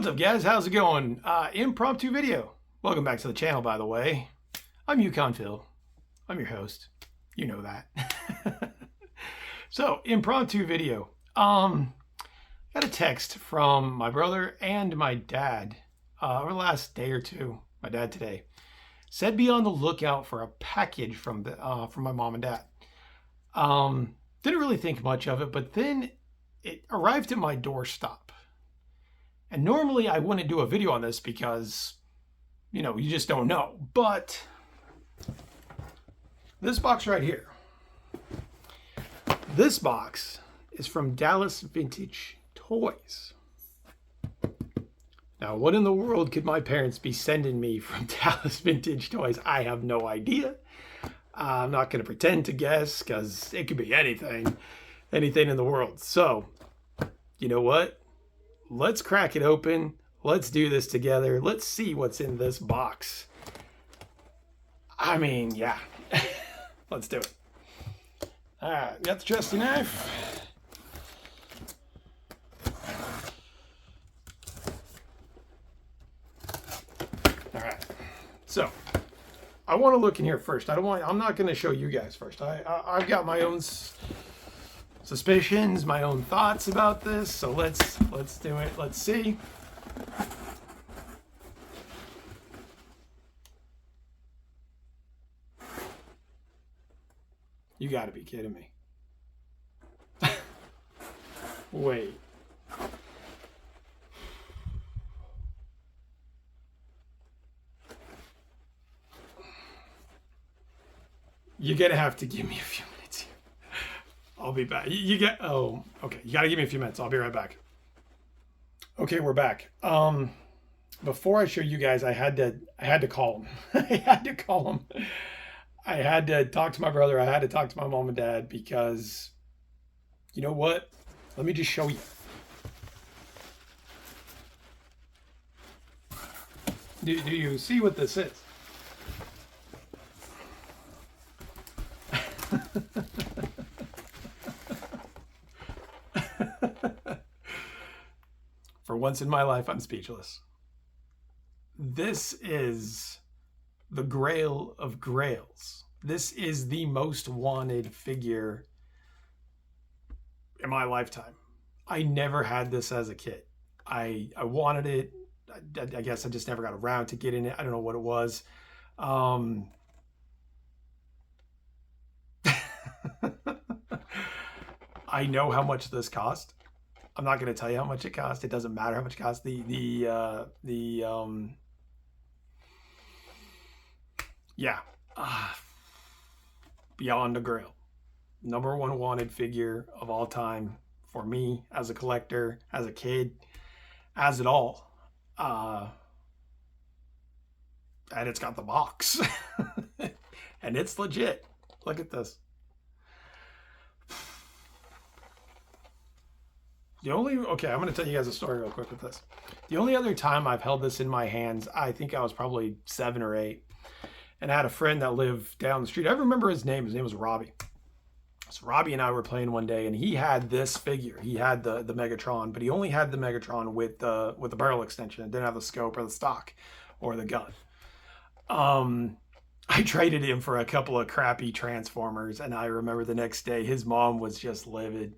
What's up, guys? How's it going? Impromptu video. Welcome back to the channel, by the way. I'm Yukon Phil. I'm your host. You know that. So, impromptu video. Got a text from my brother and my dad over the last day or two. My dad today said be on the lookout for a package from my mom and dad. Didn't really think much of it, but then it arrived at my doorstep. And normally I wouldn't do a video on this because, you know, you just don't know. But this box right here, this box is from Dallas Vintage Toys. Now, what in the world could my parents be sending me from Dallas Vintage Toys? I have no idea. I'm not going to pretend to guess because it could be anything in the world. So, you know what? Let's crack it open. Let's do this together. Let's see what's in this box. I mean, yeah. Let's do it. All right, got the trusty knife. All right. So, I want to look in here first. I'm not going to show you guys first. I've got my own suspicions, my own thoughts about this. So let's do it. Let's see. You got to be kidding me. Wait. You're going to have to give me a few minutes here. I'll be back. Oh, okay. You got to give me a few minutes. I'll be right back. Okay, we're back. Before I show you guys, I had to call him. I had to call him. I had to talk to my brother. I had to talk to my mom and dad because, you know what? Let me just show you. Do you see what this is? For once in my life, I'm speechless. This is the Grail of Grails. This is the most wanted figure in my lifetime. I never had this as a kid. I wanted it. I guess I just never got around to getting it. I don't know what it was. I know how much this cost. I'm not going to tell you how much it cost. It doesn't matter how much it cost. Beyond the Grail. Number one wanted figure of all time for me as a collector, as a kid, as it all. And it's got the box. And it's legit. Look at this. I'm going to tell you guys a story real quick with this. The only other time I've held this in my hands, I think I was probably 7 or 8. And I had a friend that lived down the street. I remember his name. His name was Robbie. So Robbie and I were playing one day, and he had this figure. He had the Megatron, but he only had the Megatron with the barrel extension. It didn't have the scope or the stock or the gun. I traded him for a couple of crappy Transformers, and I remember the next day his mom was just livid.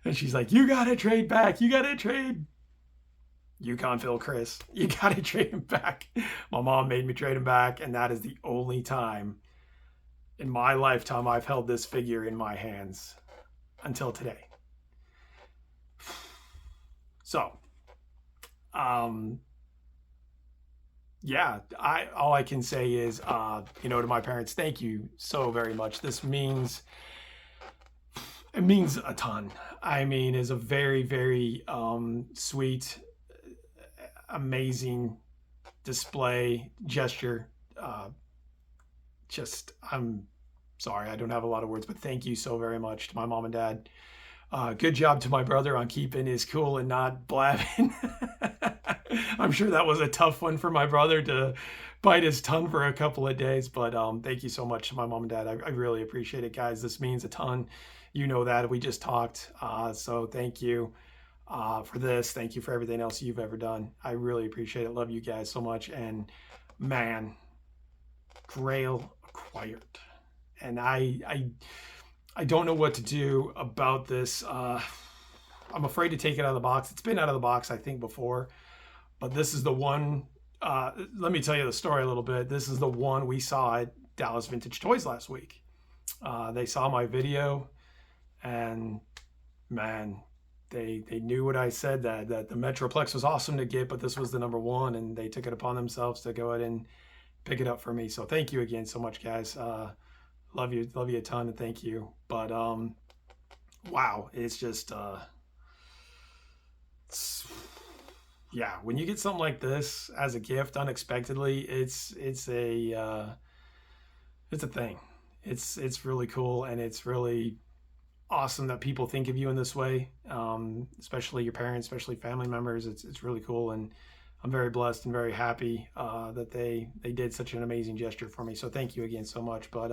And she's like, you got to trade back. You got to trade. Yukon Phil Chris. You got to trade him back. My mom made me trade him back. And that is the only time in my lifetime I've held this figure in my hands until today. So, yeah, all I can say is, to my parents, thank you so very much. This means... It means a ton. I mean, it's a very, very sweet, amazing display gesture. I'm sorry, I don't have a lot of words, but thank you so very much to my mom and dad. Good job to my brother on keeping his cool and not blabbing. I'm sure that was a tough one for my brother to bite his tongue for a couple of days, but thank you so much to my mom and dad. I really appreciate it, guys. This means a ton. You know that. We just talked, so thank you. for this. Thank you for everything else you've ever done. I really appreciate it. Love you guys so much. And man, Grail acquired. And I don't know what to do about this. I'm afraid to take it out of the box. It's been out of the box, I think, before. But this is the one. Let me tell you the story a little bit. This is the one we saw at Dallas Vintage Toys last week. They saw my video, and man, they knew what I said, that the Metroplex was awesome to get, but this was the number one, and they took it upon themselves to go ahead and pick it up for me. So thank you again so much, guys. Love you a ton, and thank you. But wow, it's just yeah, when you get something like this as a gift unexpectedly, it's a thing. It's really cool, and it's really awesome that people think of you in this way, especially your parents, especially family members. It's really cool, and I'm very blessed and very happy that they did such an amazing gesture for me. So thank you again so much. But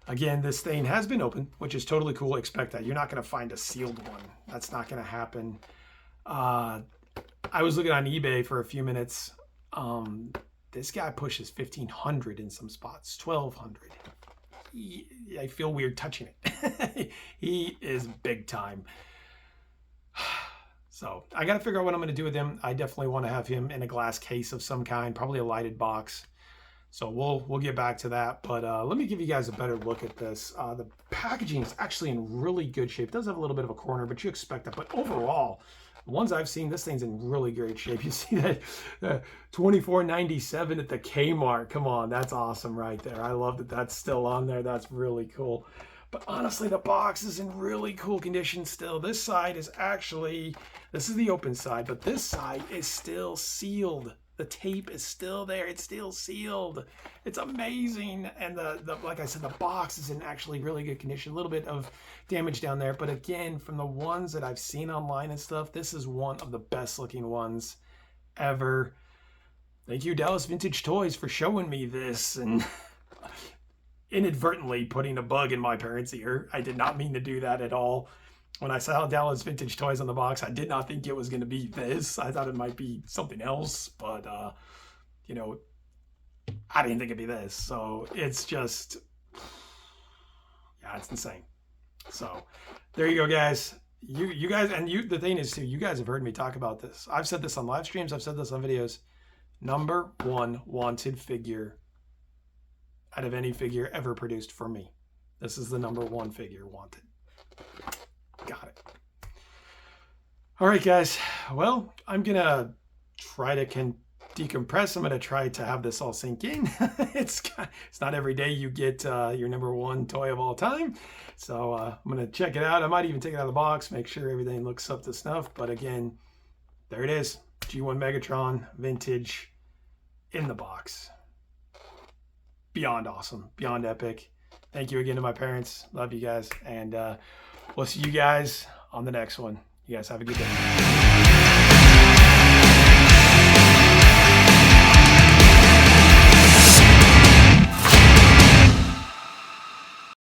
again, this thing has been opened, which is totally cool. Expect that. You're not going to find a sealed one. That's not going to happen. I was looking on eBay for a few minutes. This guy pushes 1,500 in some spots, 1,200. I feel weird touching it. He is big time. So I got to figure out what I'm going to do with him. I definitely want to have him in a glass case of some kind, probably a lighted box. So we'll get back to that. But let me give you guys a better look at this. The packaging is actually in really good shape. It does have a little bit of a corner, but you expect that. But overall, the ones I've seen, this thing's in really great shape. You see that $24.97 at the Kmart. Come on, that's awesome right there. I love that that's still on there. That's really cool. But honestly, the box is in really cool condition still. This side is actually, this is the open side, but this side is still sealed. The tape is still there. It's still sealed. It's amazing. And the like I said, the box is in actually really good condition. A little bit of damage down there. But again, from the ones that I've seen online and stuff, this is one of the best looking ones ever. Thank you, Dallas Vintage Toys, for showing me this and inadvertently putting a bug in my parents' ear. I did not mean to do that at all. When I saw Dallas Vintage Toys on the box, I did not think it was going to be this. I thought it might be something else, but, you know, I didn't think it'd be this. So it's just, yeah, it's insane. So there you go, guys. You guys, and the thing is too, you guys have heard me talk about this. I've said this on live streams. I've said this on videos. Number one wanted figure out of any figure ever produced for me. This is the number one figure wanted. Got it. All right, guys. Well, I'm going to try to decompress. I'm going to try to have this all sink in. It's not every day you get your number one toy of all time. So I'm going to check it out. I might even take it out of the box, make sure everything looks up to snuff. But again, there it is. G1 Megatron Vintage in the box. Beyond awesome. Beyond epic. Thank you again to my parents. Love you guys. And we'll see you guys on the next one. You guys have a good day.